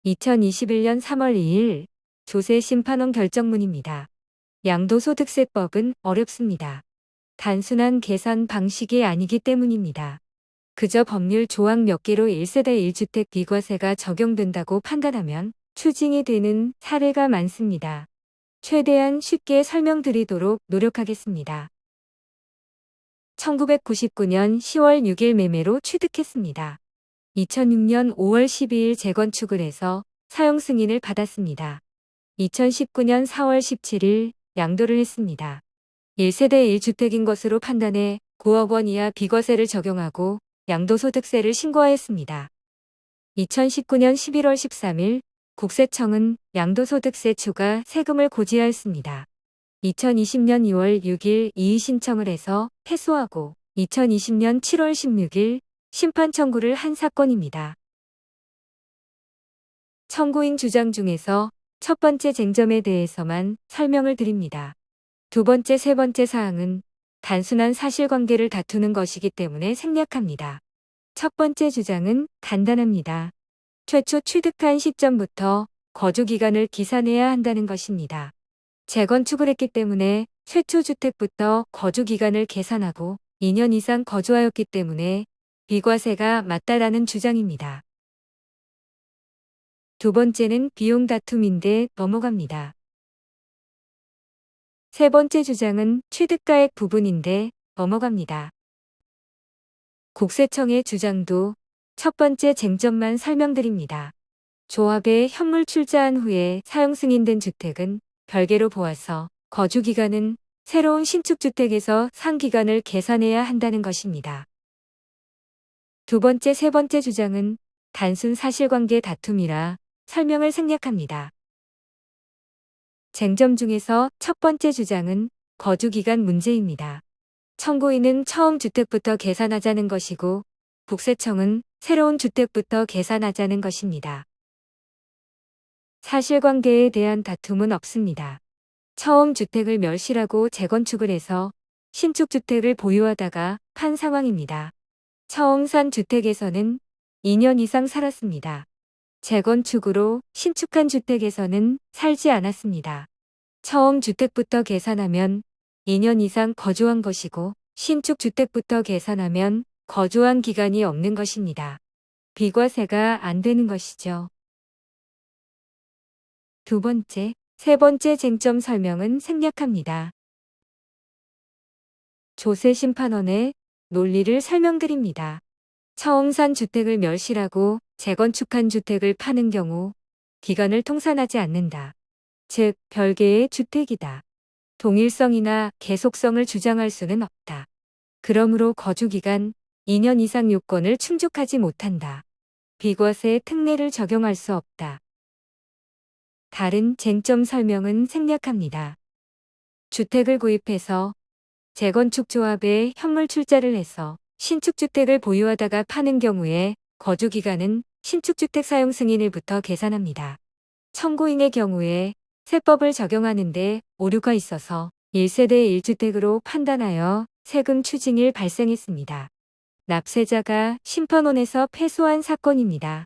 2021년 3월 2일 조세 심판원 결정문입니다. 양도소득세법은 어렵습니다. 단순한 계산 방식이 아니기 때문입니다. 그저 법률 조항 몇 개로 1세대 1주택 비과세가 적용된다고 판단하면 추징이 되는 사례가 많습니다. 최대한 쉽게 설명드리도록 노력하겠습니다. 1999년 10월 6일 매매로 취득했습니다. 2006년 5월 12일 재건축을 해서 사용 승인을 받았습니다. 2019년 4월 17일 양도를 했습니다. 1세대 1주택인 것으로 판단해 9억 원 이하 비과세를 적용하고 양도소득세를 신고하였습니다. 2019년 11월 13일 국세청은 양도소득세 추가 세금을 고지하였습니다. 2020년 2월 6일 이의 신청을 해서 패소하고 2020년 7월 16일 심판 청구를 한 사건입니다. 청구인 주장 중에서 첫 번째 쟁점에 대해서만 설명을 드립니다. 두 번째, 세 번째 사항은 단순한 사실관계를 다투는 것이기 때문에 생략합니다. 첫 번째 주장은 간단합니다. 최초 취득한 시점부터 거주기간을 기산해야 한다는 것입니다. 재건축을 했기 때문에 최초 주택부터 거주기간을 계산하고 2년 이상 거주하였기 때문에 비과세가 맞다라는 주장입니다. 두 번째는 비용 다툼인데 넘어갑니다. 세 번째 주장은 취득가액 부분인데 넘어갑니다. 국세청의 주장도 첫 번째 쟁점만 설명드립니다. 조합에 현물 출자한 후에 사용 승인된 주택은 별개로 보아서 거주기간은 새로운 신축주택에서 상기간을 계산해야 한다는 것입니다. 두 번째, 세 번째 주장은 단순 사실관계 다툼이라 설명을 생략합니다. 쟁점 중에서 첫 번째 주장은 거주기간 문제입니다. 청구인은 처음 주택부터 계산하자는 것이고 국세청은 새로운 주택부터 계산하자는 것입니다. 사실관계에 대한 다툼은 없습니다. 처음 주택을 멸실하고 재건축을 해서 신축주택을 보유하다가 판 상황입니다. 처음 산 주택에서는 2년 이상 살았습니다. 재건축으로 신축한 주택에서는 살지 않았습니다. 처음 주택부터 계산하면 2년 이상 거주한 것이고 신축 주택부터 계산하면 거주한 기간이 없는 것입니다. 비과세가 안 되는 것이죠. 두 번째, 세 번째 쟁점 설명은 생략합니다. 조세심판원의 논리를 설명드립니다. 처음 산 주택을 멸실하고 재건축한 주택을 파는 경우 기간을 통산하지 않는다. 즉, 별개의 주택이다. 동일성이나 계속성을 주장할 수는 없다. 그러므로 거주기간 2년 이상 요건을 충족하지 못한다. 비과세 특례를 적용할 수 없다. 다른 쟁점 설명은 생략합니다. 주택을 구입해서 재건축 조합에 현물 출자를 해서 신축주택을 보유하다가 파는 경우에 거주기간은 신축주택 사용 승인일부터 계산합니다. 청구인의 경우에 세법을 적용하는데 오류가 있어서 1세대 1주택으로 판단하여 세금 추징일 발생했습니다. 납세자가 심판원에서 패소한 사건입니다.